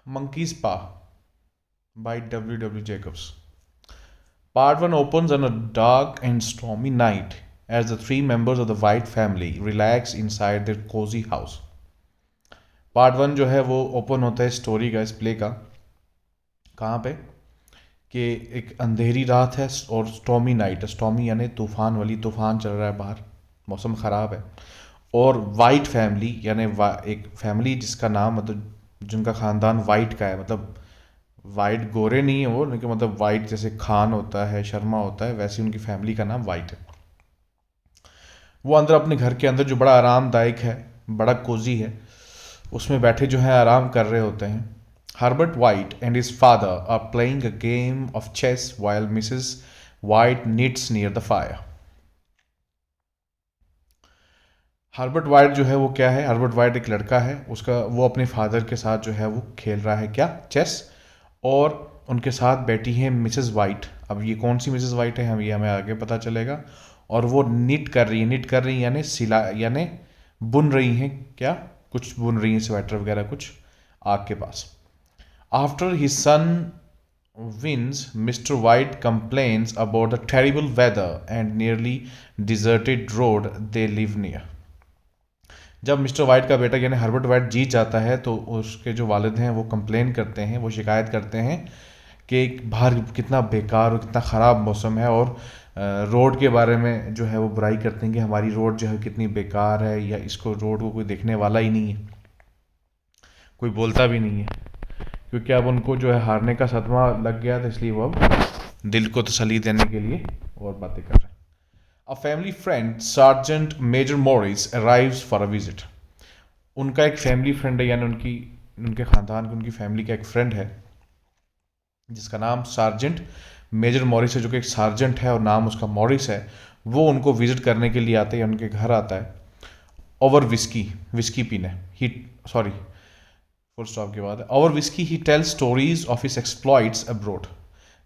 Monkey's Paw by W. W. Jacobs. Part 1 opens on a dark and stormy night as the three members of the White family relax inside their cozy house. Part one जो है वो open होता है story का, इस play का, कहाँ पे कि एक अंधेरी रात है और स्टॉमी नाइट है. स्टॉमी यानी तूफान वाली, तूफान चल रहा है बाहर, मौसम ख़राब है. और वाइट फैमिली यानी एक फैमिली जिसका नाम मतलब जिनका ख़ानदान वाइट का है, मतलब वाइट गोरे नहीं है वो, लेकिन मतलब वाइट जैसे खान होता है, शर्मा होता है, वैसे उनकी फैमिली का नाम वाइट है. वो अंदर अपने घर के अंदर जो बड़ा आरामदायक है, बड़ा कोजी है, उसमें बैठे जो है आराम कर रहे होते हैं. Herbert White and his father are playing a game of chess while Mrs White knits near the fire. Herbert White जो है वो क्या है, हर्बर्ट वाइट एक लड़का है, उसका वो अपने फादर के साथ जो है वो खेल रहा है क्या, चेस. और उनके साथ बैठी है मिसेस वाइट. अब ये कौन सी मिसेस वाइट है, ये हमें आगे पता चलेगा. और वो निट कर रही यानी सिला यानी बुन रही हैं क्या, कुछ बुन रही हैं, स्वेटर वगैरह कुछ, आग के पास. After his son wins, Mr. White complains about the terrible weather and nearly deserted road they live near. जब मिस्टर वाइट का बेटा यानी हर्बर्ट वाइट जीत जाता है तो उसके जो वालिद हैं वो कंप्लेन करते हैं, वो शिकायत करते हैं कि बाहर कितना बेकार और कितना ख़राब मौसम है, और रोड के बारे में जो है वो बुराई करते हैं कि हमारी रोड जो है कितनी बेकार है, या इसको रोड को कोई देखने वाला ही नहीं है, कोई बोलता भी नहीं है. क्योंकि अब उनको जो है हारने का सदमा लग गया था, इसलिए वो अब दिल को तसल्ली देने के लिए और बातें कर रहे हैं. A family friend Sergeant Major Morris arrives for a visit. उनका एक फैमिली फ्रेंड है, यानी उनके ख़ानदान की, उनकी फैमिली का एक फ्रेंड है जिसका नाम सार्जेंट मेजर मॉरिस है, जो कि एक सार्जेंट है और नाम उसका मॉरिस है. वो उनको विजिट करने के लिए आते हैं, उनके घर आता है ओवर विस्की पीने. ही सॉरी, फुल स्टॉप के बाद over whisky he tells stories of his exploits abroad.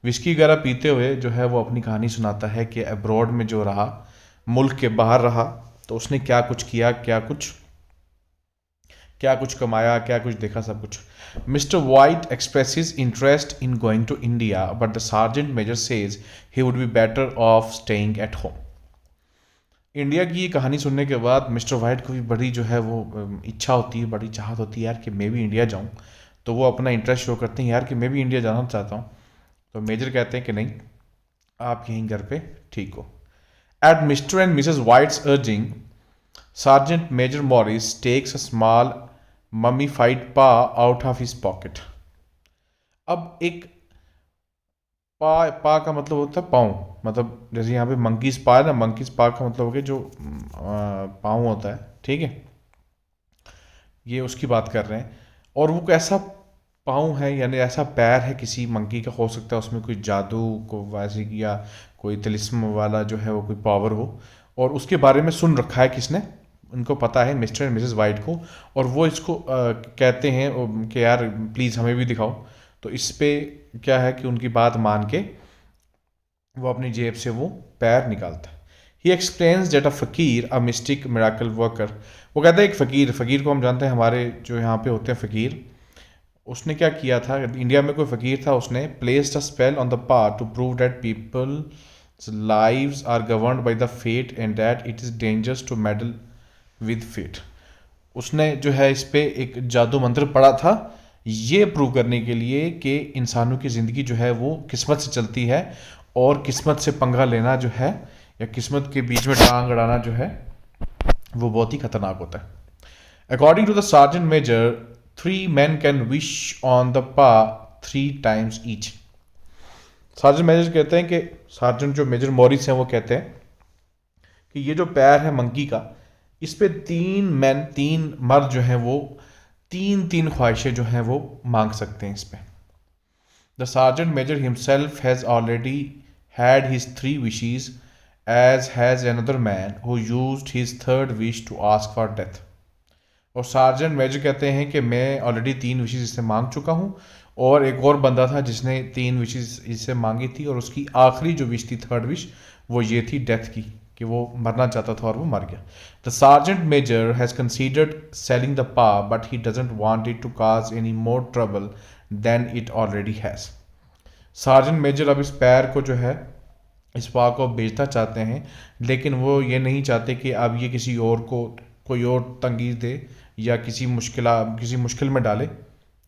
Whisky वगैरह पीते हुए जो है वो अपनी कहानी सुनाता है कि अब्रॉड में जो रहा, मुल्क के बाहर रहा, तो उसने क्या कुछ किया, क्या कुछ कमाया, क्या कुछ देखा, सब कुछ. Mr White expresses interest in going to India but the sergeant major says he would be better off staying at home. India की ये कहानी सुनने के बाद मिस्टर वाइट को भी बड़ी जो है वो इच्छा होती है, बड़ी चाहत होती है यार कि मैं भी इंडिया जाऊं. तो वो अपना इंटरेस्ट शो करते हैं यार कि मैं भी इंडिया जाना चाहता हूं. तो मेजर कहते हैं कि नहीं, आप यहीं घर पे ठीक हो. At Mr and Mrs White's urging, Sergeant Major Morris takes a small mummified paw out of his pocket. अब एक पा का मतलब होता है पाँव, मतलब जैसे यहाँ पे मंकीज पा है ना, मंकीज पा का मतलब हो गया जो पाँव होता है, ठीक है, ये उसकी बात कर रहे हैं. और वो कैसा पाँव है, यानी ऐसा पैर है किसी मंकी का, हो सकता है उसमें कोई जादू को वैसे या कोई तिलिस्म वाला जो है वो कोई पावर हो. और उसके बारे में सुन रखा है किसने, उनको पता है मिस्टर एंड मिसेस वाइट को. और वो इसको कहते हैं कि यार प्लीज़ हमें भी दिखाओ. तो इस पे क्या है कि उनकी बात मान के वो अपनी जेब से वो पैर निकालता है. ही एक्सप्लेन्स डेट अ फ़कीर अ मिस्टिक मिराकल वर्कर. वो कहता है एक फ़कीर को हम जानते हैं, हमारे जो यहाँ पे होते हैं फ़कीर, उसने क्या किया था, इंडिया में कोई फ़कीर था, उसने placed a spell on the paw to prove that people's lives are governed by the fate and that it is dangerous to meddle with fate. उसने जो है इस पे एक जादू मंत्र पढ़ा था, ये प्रूव करने के लिए कि इंसानों की ज़िंदगी जो है वो किस्मत से चलती है, और किस्मत से पंगा लेना जो है, या किस्मत के बीच में टांग अड़ाना जो है, वो बहुत ही खतरनाक होता है. According to the sergeant major, 3 men can wish on the paw 3 times each. Sergeant major कहते हैं कि सार्जेंट जो मेजर मॉरिस हैं वो कहते हैं कि ये जो पैर है मंकी का, इस पे 3 मर्द जो हैं वो तीन ख्वाहिशें जो हैं वो मांग सकते हैं इस पे. The sergeant major himself has already had his 3 wishes, as has another man who used his 3rd wish to ask for death. और सार्जेंट मेजर कहते हैं कि मैं ऑलरेडी 3 विशेज़ इससे मांग चुका हूँ, और एक और बंदा था जिसने 3 विशेज़ इससे मांगी थी, और उसकी आखिरी जो विश थी, 3rd विश, वो ये थी डेथ की, कि वो मरना चाहता था और वो मर गया. The sergeant major has considered selling the paw but he doesn't want it to cause any more trouble than it already has. Sergeant major अब इस पैर को जो है, इस पा को बेचना चाहते हैं, लेकिन वो ये नहीं चाहते कि अब ये किसी और को कोई और तंगीज दे या किसी मुश्किल में डाले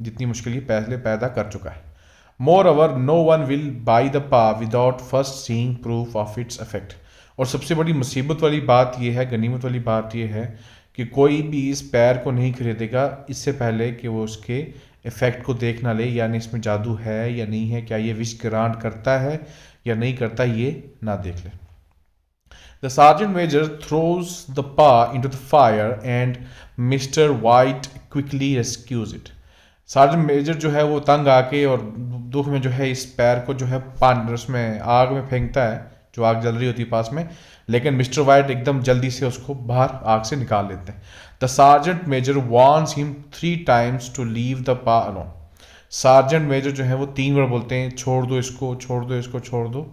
जितनी मुश्किल ये पहले पैदा कर चुका है. Moreover, no one will buy the PA without first seeing proof of its effect. और सबसे बड़ी मुसीबत वाली बात यह है, गनीमत वाली बात यह है कि कोई भी इस पैर को नहीं खरीदेगा इससे पहले कि वो उसके इफ़ेक्ट को देख ना ले, यानी इसमें जादू है या नहीं है, क्या ये विश ग्रांट करता है या नहीं करता, ये ना देख ले. The sergeant major throws the PA into the fire and Mr. White quickly rescues it. Sergeant major जो है वो तंग आके और दुख में जो है इस पैर को जो है पानी उसमें आग में फेंकता है, जो आग जल रही होती है पास में, लेकिन मिस्टर वाइट एकदम जल्दी से उसको बाहर आग से निकाल लेते हैं. The sergeant major warns him 3 times to leave the paw alone. Sergeant major जो है वो 3 बार बोलते हैं छोड़ दो इसको, छोड़ दो इसको, छोड़ दो.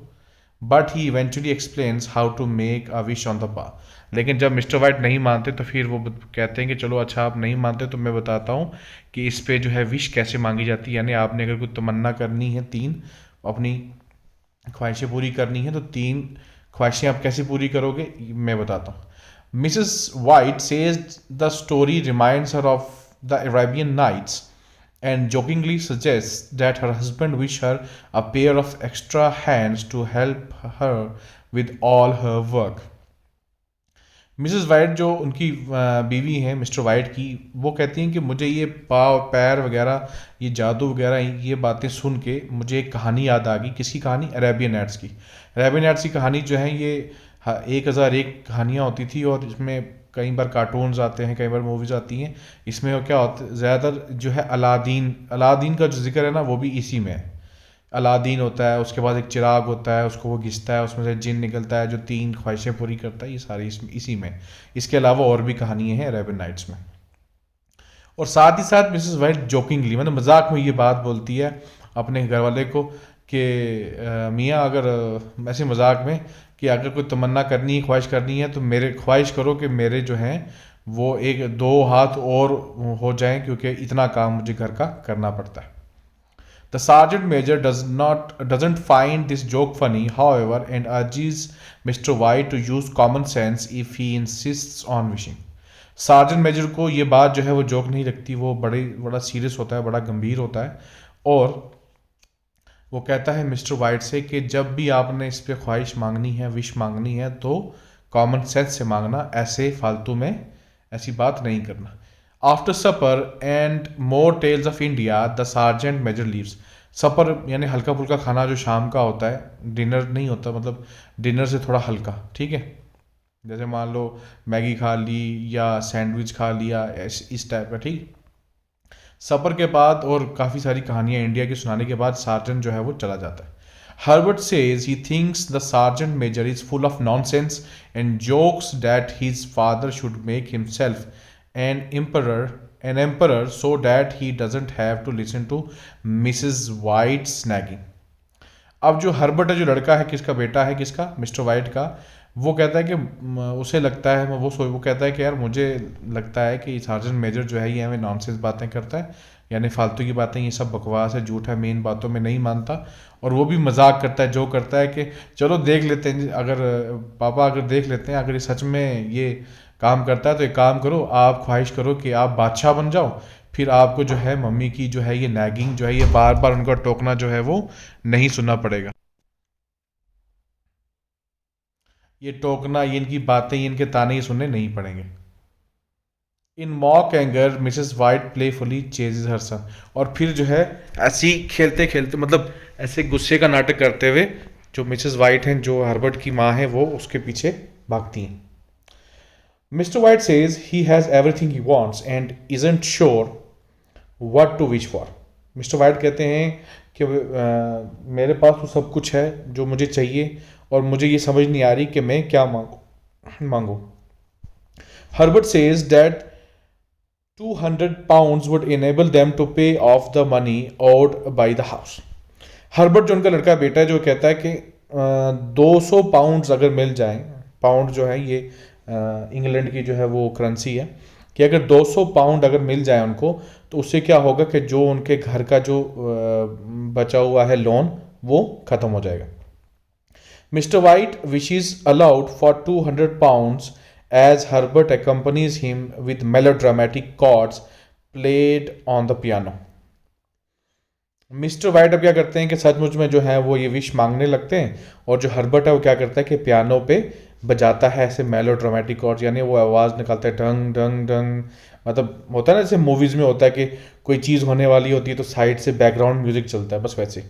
But he eventually explains how to make a wish on the paw. लेकिन जब मिस्टर वाइट नहीं मानते तो फिर वो कहते हैं कि चलो अच्छा आप नहीं मानते तो मैं बताता हूँ कि इस पे जो है विश कैसे मांगी जाती है. यानी आपने अगर कोई तमन्ना करनी है, 3 अपनी ख्वाहिशें पूरी करनी है, तो 3 ख्वाहिशें आप कैसे पूरी करोगे मैं बताता हूँ. Mrs White says the story reminds her of the Arabian Nights and jokingly suggests that her husband wished her a pair of extra hands to help her with all her work. Mrs white जो उनकी बीवी हैं Mr white की, वो कहती हैं कि मुझे ये पाँव पैर वगैरह, ये जादू वगैरह, ये बातें सुन के मुझे एक कहानी याद आ गई. किसकी कहानी? अरेबियन नाइट्स की. अरेबियन नाइट्स की कहानी जो है ये 1001 कहानियाँ होती थी और इसमें कई बार कार्टून्स आते हैं, कई बार मूवीज़ आती हैं. इसमें क्या होता है, ज़्यादातर जो है अलादीन का जो जिक्र है ना वो भी इसी में है. अलादीन होता है, उसके बाद एक चिराग होता है, उसको वो घिसता है, उसमें से जिन निकलता है जो 3 ख्वाहिशें पूरी करता है. ये सारी इसी में. इसके अलावा और भी कहानियाँ हैं अरेबियन नाइट्स में. और साथ ही साथ मिसेस वाइट जोकिंगली, मतलब मजाक में ये बात बोलती है अपने घर वाले को कि मियाँ अगर ऐसे मजाक में कि अगर कोई तमन्ना करनी है, ख्वाहिश करनी है, तो मेरे ख्वाहिश करो कि मेरे जो हैं वो 1-2 हाथ और हो जाएं, क्योंकि इतना काम मुझे घर का करना पड़ता है. The sergeant major doesn't find this joke funny, however, and urges Mr. White to use common sense if he insists on wishing. Sergeant major को ये बात जो है वो जोक नहीं लगती, वो बड़ा सीरियस होता है, बड़ा गंभीर होता है. और वो कहता है मिस्टर वाइट से कि जब भी आपने इस पे ख्वाहिश मांगनी है, विश मांगनी है, तो कॉमन सेंस से मांगना, ऐसे फालतू में ऐसी बात नहीं करना. After supper and more tales of India the sergeant major leaves. Supper यानी हल्का फुल्का खाना जो शाम का होता है, डिनर नहीं होता, मतलब डिनर से थोड़ा हल्का, ठीक है. जैसे मान लो मैगी खा ली या सैंडविच खा लिया, इस टाइप का, ठीक. सपर के बाद और काफ़ी सारी कहानियाँ इंडिया की सुनाने के बाद सार्जेंट जो है वो चला जाता है. Herbert says he thinks the sergeant major is full of nonsense and jokes that his father should make himself an emperor so that he doesn't have to listen to Mrs. White's nagging. अब जो Herbert है, जो लड़का है, किसका बेटा है, किसका? मिस्टर वाइट का. वो कहता है कि उसे लगता है, वो कहता है कि यार मुझे लगता है कि सार्जेंट मेजर जो है ये हमें नॉनसेंस बातें करता है, यानी फालतू की बातें, ये सब बकवास है, झूठ है, मेन बातों में नहीं मानता. और वो भी मजाक करता है, जो करता है कि चलो देख लेते हैं, अगर पापा अगर देख लेते हैं, अगर ये सच में ये काम करता है तो एक काम करो, आप ख्वाहिश करो कि आप बादशाह बन जाओ, फिर आपको जो है मम्मी की जो है ये नैगिंग जो है, ये बार बार उनका टोकना जो है वो नहीं सुनना पड़ेगा. ये टोकना, ये इनकी बातें, ये इनके ताने ये सुनने नहीं पड़ेंगे. In mock anger Mrs White playfully chases her son. और फिर जो है ऐसी खेलते खेलते, मतलब ऐसे गुस्से का नाटक करते हुए, जो मिसेस वाइट हैं, जो हर्बर्ट की माँ है, वो उसके पीछे भागती हैं. Mr White says he has everything he wants and isn't sure what to wish for. Mr White कहते हैं कि मेरे पास तो सब कुछ है जो मुझे चाहिए और मुझे ये समझ नहीं आ रही कि मैं क्या मांगूं. Herbert says that £200 would enable them to pay off the money owed by the house. Herbert जो उनका लड़का बेटा है, जो कहता है कि 200 पाउंड्स अगर मिल जाएं, पाउंड जो है ये इंग्लैंड की जो है वो करेंसी है, कि अगर 200 पाउंड अगर मिल जाए उनको तो उससे क्या होगा कि जो उनके घर का जो बचा हुआ है लोन वो ख़त्म हो जाएगा. Mr. White wishes allowed for 200 pounds as Herbert accompanies him with melodramatic chords played on the piano. Mister white अब क्या करते हैं कि सचमुच में जो है वो ये विश मांगने लगते हैं, और जो हर्बर्ट है वो क्या करता है कि पियानो पे बजाता है ऐसे मेलो ड्रामेटिक कॉर्ड्स, यानी वो आवाज़ निकालता है ढंग ढंग ढंग. मतलब होता है ना जैसे मूवीज़ में होता है कि कोई चीज़ होने वाली होती है तो साइड से बैकग्राउंड म्यूजिक चलता है, बस वैसे.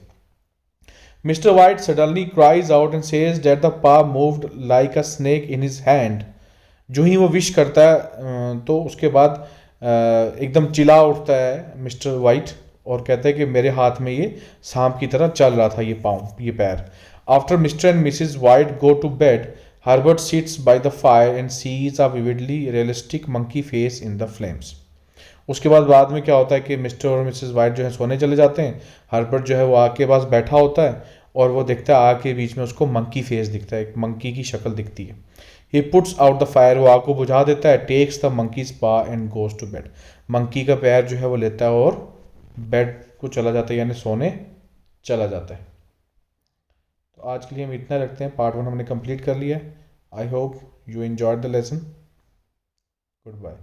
Mister White suddenly cries out and says that the paw moved like a snake in his hand. जो ही वो विश करता है तो उसके बाद एकदम चिल्ला उठता है मिस्टर वाइट और कहता है कि मेरे हाथ में ये सांप की तरह चल रहा था ये पाँव ये पैर. After Mr and Mrs White go to bed, Herbert sits by the fire and sees a vividly realistic monkey face in the flames. उसके बाद में क्या होता है कि मिस्टर और मिसेस वाइट जो है सोने चले जाते हैं. हर्बर्ट जो है वो आग के पास बैठा होता है और वो देखता है आग के बीच में उसको मंकी फेस दिखता है, एक मंकी की शक्ल दिखती है. He puts out the fire, वो आग को बुझा देता है. Takes the monkey's paw and goes to bed. Monkey का पैर जो है वो लेता है और बेड को चला जाता है, यानी सोने चला जाता है. तो आज के लिए हम इतना रखते हैं. पार्ट 1 हमने कंप्लीट कर लिया है. I hope you enjoyed the lesson. Good bye.